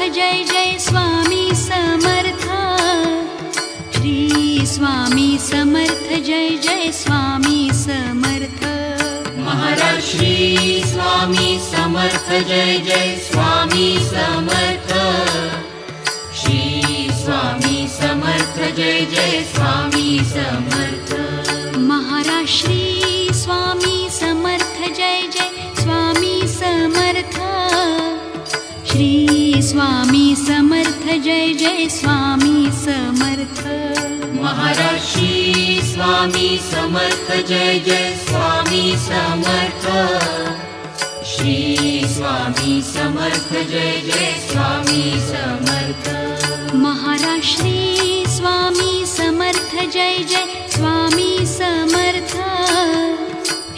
Jai Jai Swami Samarth. Shri Swami Samarth Jai Jai Swami Samarth. Maharaj Shri Swami Samarth Jai Jai Swami Samarth. Shri Swami Samarth Jai Jai Swami Samarth. Maharaj Shri Swami Samarth Jai Jai Swami Samarth. Shri Swami Samarth Jai Jai Swami Samarth. Maharaj Shri Swami Samarth Jai Jai Swami Samarth. Shri Swami Samarth Jai Jai Swami Samarth. Maharaj Shri Swami Samarth Jai Jai Swami Samarth.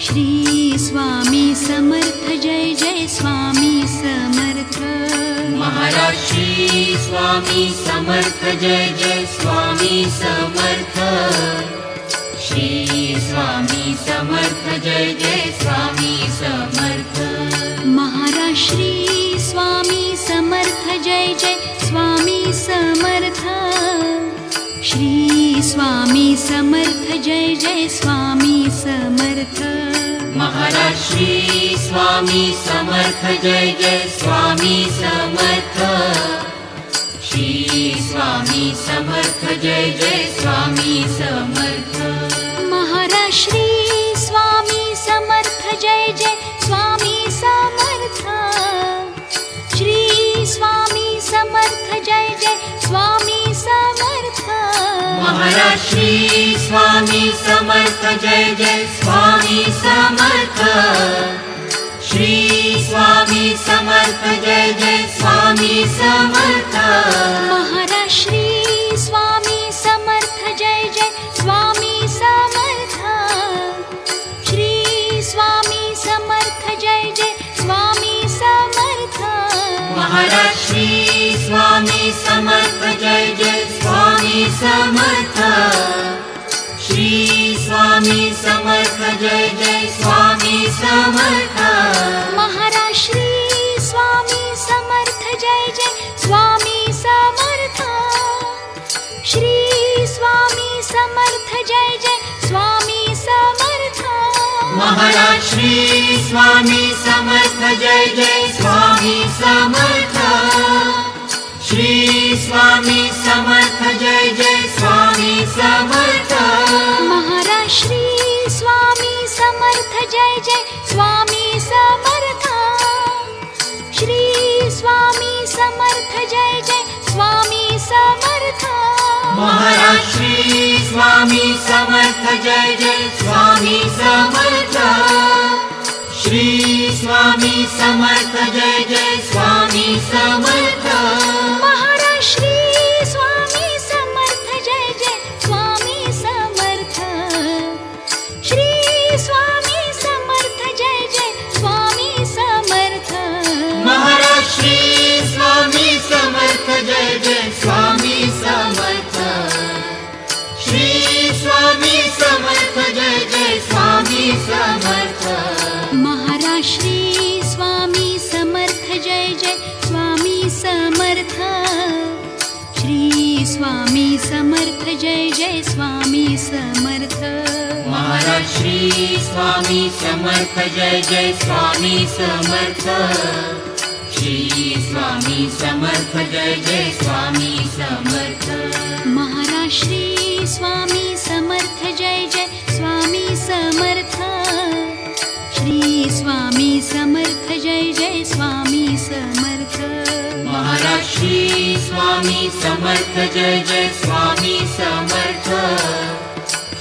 Shri Swami Samarth Jai Jai Swami Samarth. Maharaj Shri Swami Samarth Jai Jai Swami Samarth. Shri Swami Samarth Jai Jai Swami Samarth. Maharaj Shri Swami Samarth Jai Jai Swami Samarth. Shri Swami Samarth Jai Jai Swami Samarth. Maharaj Shri Swami Samarth Jai Jai Swami Samarth. Shri Swami Samarth Jai Jai Swami Samarth. Maharaj Shri Swami Samarth Jai Jai Swami Samarth. Shri Swami Samarth Jai Jai Swami Samarth. Maharaj Shri Swami Samarth Jai Jai Swami Samarth. Shri Swami Samarth Jai Jai Swami Samarth. Maharaj Shri Swami Samarth Jai Jai Swami Samarth. Shri Swami Samarth Jai Jai Swami Samarth. Maharaj Shri Swami Samarth Jai Jai Swami Samarth. Shri Swami Samarth Jai Jai Swami Samarth. Maharaj Shri Swami Samarth Jai Jai Swami Samarth. Shri Swami Samarth Jai Jai Swami Samarth. Maharaj Shri Swami Samarth Jai Jai Swami Samarth. Shri Swami Samarth Jai Jai Swami Samarth. Maharaj Shri Swami Samarth Jai Jai Swami Samarth. Shri Swami Samarth Jai Jai Swami Samarth. Maharaj Shri Swami Samarth Jai Jai Swami Samarth. Shri Swami Samarth Jai Jai Swami Samarth. Maharaj Shri Swami Samarth Jai Jai Swami Samarth. Shri Swami Samarth Jai Jai Swami Samarth. Maharaj Shri Swami Samarth Jai Jai Swami Samarth. Shri Swami Samarth Jai Jai Swami Samarth. Maharaj Shri Swami Samarth Jai Jai Swami Samarth. Shri Swami Samarth Jai Jai Swami Samarth. Maharaj Shri Swami Samarth Jai Jai Swami Samarth. Shri Swami Samarth Jai Jai Swami Samarth. Maharaj Shri Swami Samarth Jai Jai Swami Samarth. Shri Swami Samarth Jai Jai Swami Samarth. Maharaj Shri Swami Samarth Jai Jai Swami Samarth.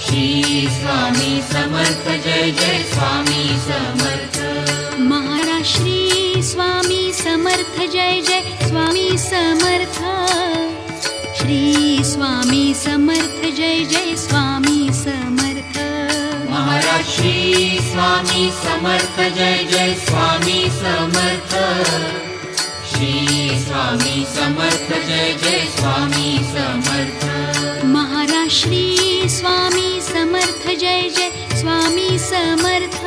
Shri Swami Samarth Jai Jai Swami Samarth. Maharaj Shri Swami Samarth Jai Jai Swami Samarth. Shri Swami Samarth Jai Jai Swami Samarth. Maharaj Shri Swami Samarth Jai Jai Swami Samarth. Shri Swami Samarth Jai Jai Swami Samarth. Maharaj Shri Swami Samarth Jai Jai Swami Samarth.